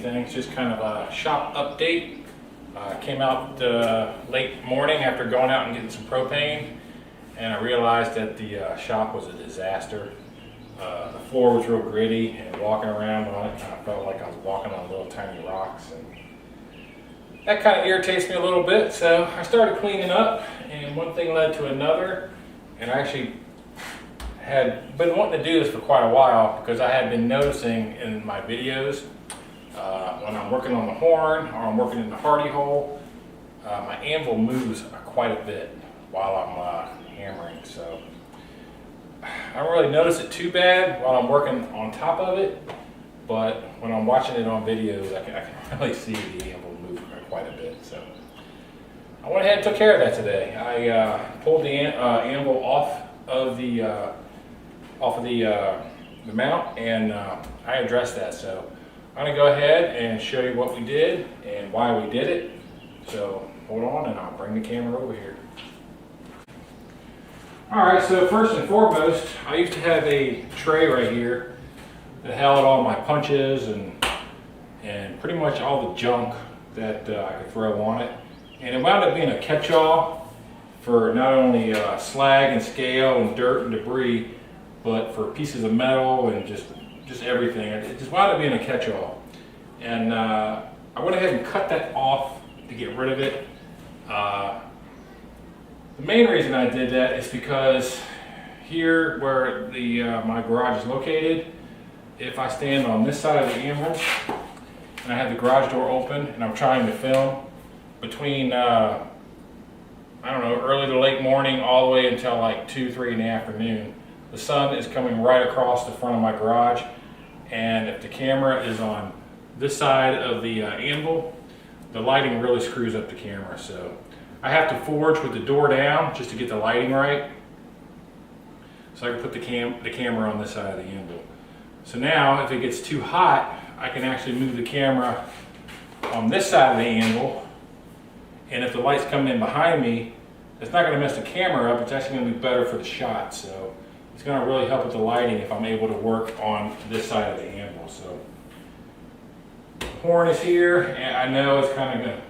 anything. It's just kind of a shop update. Came out late morning after going out and getting some propane, and I realized that the shop was a disaster. The floor was real gritty, and walking around on it kind of felt like I was walking on little tiny rocks, and that kind of irritates me a little bit. So I started cleaning up, and one thing led to another, and I actually had been wanting to do this for quite a while because I had been noticing in my videos when I'm working on the horn or I'm working in the hardy hole, my anvil moves quite a bit while I'm hammering. So I don't really notice it too bad while I'm working on top of it, but when I'm watching it on videos, I can really see the anvil move quite a bit. So I went ahead and took care of that today. I pulled the anvil off of the mount, and I addressed that. So I'm going to go ahead and show you what we did and why we did it. So hold on, and I'll bring the camera over here. Alright, so first and foremost, I used to have a tray right here that held all my punches and pretty much all the junk that I could throw on it. And it wound up being a catch-all for not only slag and scale and dirt and debris, but for pieces of metal and just everything. It just wound up being a catch-all. And I went ahead and cut that off to get rid of it. The main reason I did that is because here where my garage is located, if I stand on this side of the anvil and I have the garage door open and I'm trying to film between I don't know, early to late morning all the way until like 2, 3 in the afternoon, the sun is coming right across the front of my garage, and if the camera is on this side of the anvil, the lighting really screws up the camera. So I have to forge with the door down just to get the lighting right, so I can put the camera on this side of the anvil. So now if it gets too hot, I can actually move the camera on this side of the anvil, and if the light's coming in behind me, it's not going to mess the camera up. It's actually going to be better for the shot. So it's going to really help with the lighting if I'm able to work on this side of the anvil. So the horn is here, and I know it's kind of going to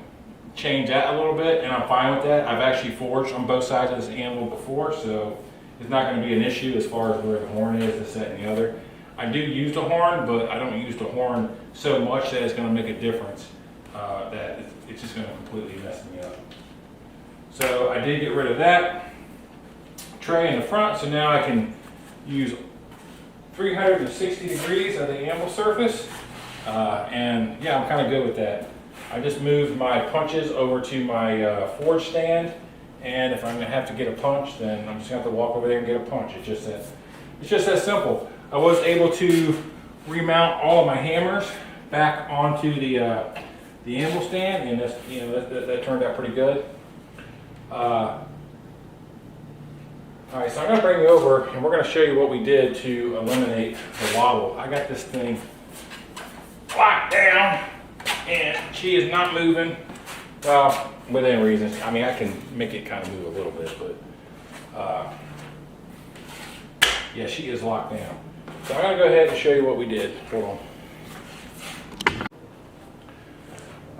change that a little bit, and I'm fine with that. I've actually forged on both sides of this anvil before, so it's not going to be an issue as far as where the horn is, this, that, and the other. I do use the horn, but I don't use the horn so much that it's going to make a difference, that it's just going to completely mess me up. So I did get rid of that tray in the front, so now I can use 360 degrees of the anvil surface, and yeah, I'm kind of good with that. I just moved my punches over to my forge stand, and if I'm going to have to get a punch, then I'm just going to have to walk over there and get a punch. It's just that simple. I was able to remount all of my hammers back onto the anvil stand, and that turned out pretty good. Alright, so I'm going to bring you over and we're going to show you what we did to eliminate the wobble. I got this thing locked down and she is not moving. Well, within reason. I mean, I can make it kind of move a little bit, but yeah, she is locked down. So I'm going to go ahead and show you what we did. Hold on.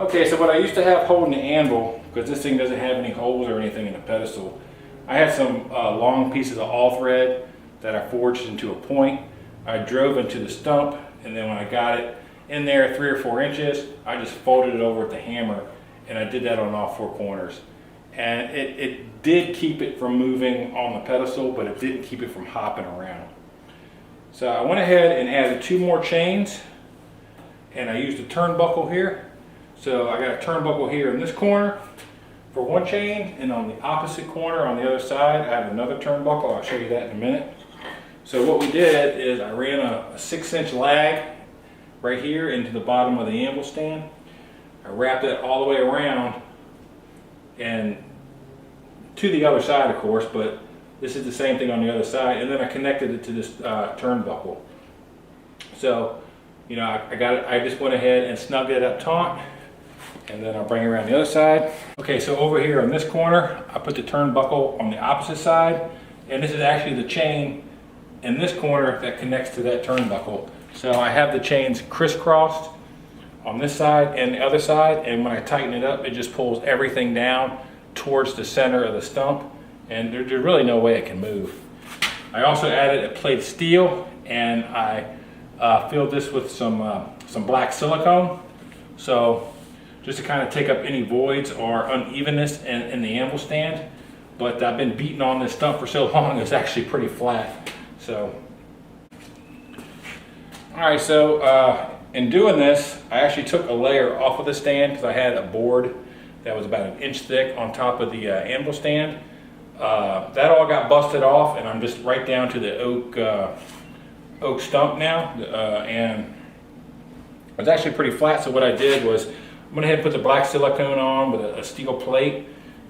Okay, so what I used to have holding the anvil, because this thing doesn't have any holes or anything in the pedestal, I had some long pieces of all thread that I forged into a point. I drove into the stump, and then when I got it in there 3 or 4 inches, I just folded it over with the hammer, and I did that on all 4 corners. And it did keep it from moving on the pedestal, but it didn't keep it from hopping around. So I went ahead and added 2 more chains, and I used a turnbuckle here. So I got a turnbuckle here in this corner for 1 chain, and on the opposite corner on the other side I have another turnbuckle. I'll show you that in a minute. So what we did is I ran a 6-inch lag right here into the bottom of the anvil stand. I wrapped it all the way around and to the other side, of course, but this is the same thing on the other side, and then I connected it to this turnbuckle. So, you know, I just went ahead and snugged it up taut, and then I'll bring it around the other side. Okay, so over here on this corner, I put the turnbuckle on the opposite side, and this is actually the chain in this corner that connects to that turnbuckle. So I have the chains crisscrossed on this side and the other side, and when I tighten it up, it just pulls everything down towards the center of the stump, and there's really no way it can move. I also added a plate of steel, and I filled this with some black silicone, so just to kind of take up any voids or unevenness in the anvil stand. But I've been beating on this stump for so long, it's actually pretty flat. So, all right, so in doing this, I actually took a layer off of the stand because I had a board that was about 1 inch thick on top of the anvil stand. That all got busted off, and I'm just right down to the oak stump now, and it's actually pretty flat. So what I did was I went ahead and put the black silicone on with a steel plate,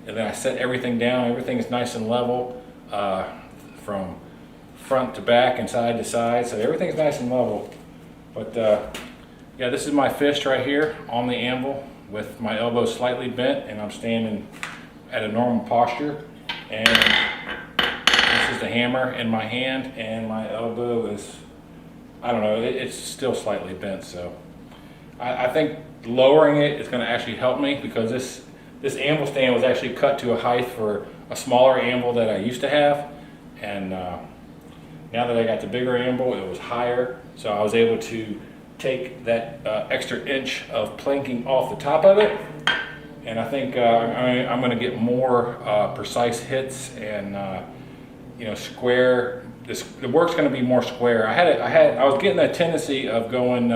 and then I set everything down. Everything is nice and level from front to back and side to side, so everything's nice and level. But yeah, this is my fist right here on the anvil with my elbow slightly bent, and I'm standing at a normal posture. And this is the hammer in my hand, and my elbow is, I don't know, it's still slightly bent. So I think lowering it is going to actually help me, because this anvil stand was actually cut to a height for a smaller anvil that I used to have, and now that I got the bigger anvil, it was higher, so I was able to take that extra inch of planking off the top of it, and I think I'm going to get more precise hits, and you know, square. The work's going to be more square. I was getting that tendency of going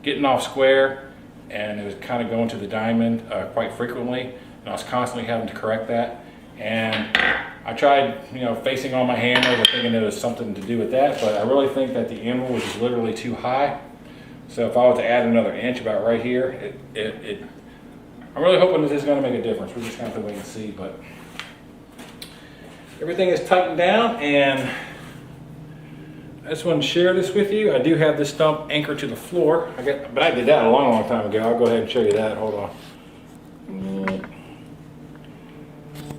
getting off square, and it was kind of going to the diamond quite frequently, and I was constantly having to correct that. And I tried, you know, facing on my hammer, or thinking there was something to do with that, but I really think that the anvil was just literally too high. So if I was to add another inch about right here, I'm really hoping that this is going to make a difference. We're just going to have to wait and see, but everything is tightened down, and I just want to share this with you. I do have this stump anchored to the floor. But I did that a long time ago. I'll go ahead and show you that. Hold on.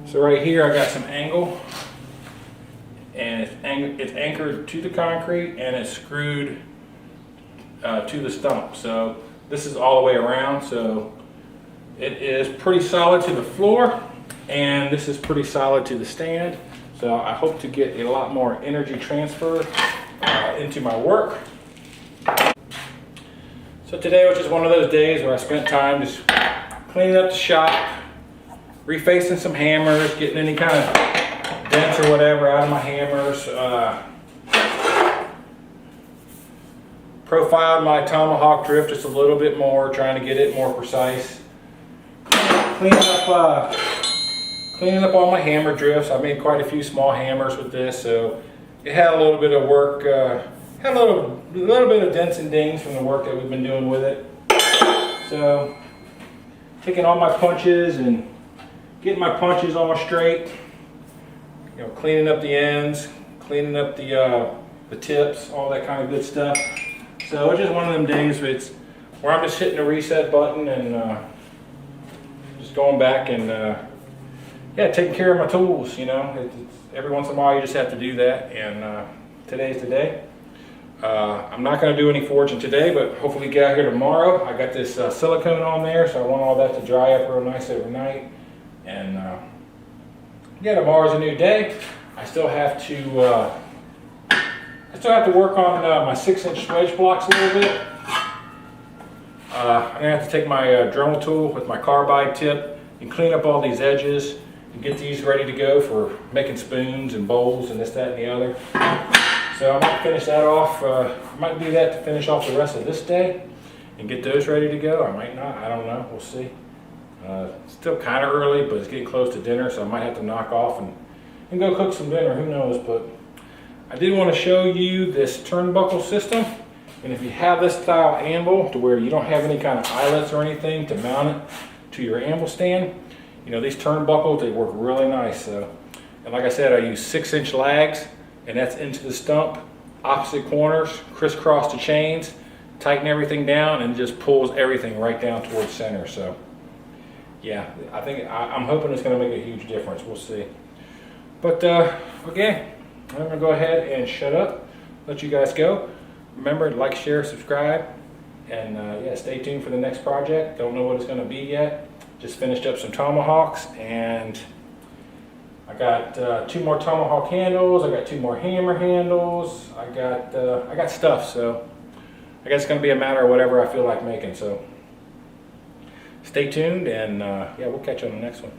So right here, I got some angle, and it's anchored to the concrete, and it's screwed to the stump. So this is all the way around. So it is pretty solid to the floor, and this is pretty solid to the stand. So I hope to get a lot more energy transfer into my work. So today was just one of those days where I spent time just cleaning up the shop, refacing some hammers, getting any kind of dents or whatever out of my hammers, profiled my tomahawk drift just a little bit more, trying to get it more precise. Cleaning up all my hammer drifts. I made quite a few small hammers with this, so it had a little bit of work, had a little bit of dents and dings from the work that we've been doing with it. So taking all my punches and getting my punches all straight, you know, cleaning up the ends, cleaning up the tips, all that kind of good stuff. So it's just one of them days where I'm just hitting the reset button and just going back and yeah, taking care of my tools. You know, every once in a while you just have to do that, and today's the day. I'm not going to do any forging today, but hopefully get out here tomorrow. I got this silicone on there, so I want all that to dry up real nice overnight. And yeah, tomorrow's a new day. I still have to work on my 6-inch wedge blocks a little bit. I'm gonna have to take my Dremel tool with my carbide tip and clean up all these edges and get these ready to go for making spoons and bowls and this, that, and the other. So I might finish that off. I might do that to finish off the rest of this day and get those ready to go. I might not. I don't know. We'll see. Still kind of early, but it's getting close to dinner, so I might have to knock off and go cook some dinner. Who knows? But I did want to show you this turnbuckle system. And if you have this style anvil to where you don't have any kind of eyelets or anything to mount it to your anvil stand, you know, these turnbuckles, they work really nice. So, and like I said, I use 6-inch lags, and that's into the stump, opposite corners, crisscross the chains, tighten everything down, and it just pulls everything right down towards center. So yeah, I'm hoping it's going to make a huge difference. We'll see. But okay, I'm going to go ahead and shut up, let you guys go. Remember to like, share, subscribe, And yeah, stay tuned for the next project. Don't know what it's going to be yet. Just finished up some tomahawks, and I got 2 more tomahawk handles. I got 2 more hammer handles. I got stuff. So I guess it's going to be a matter of whatever I feel like making. So stay tuned, and yeah, we'll catch you on the next one.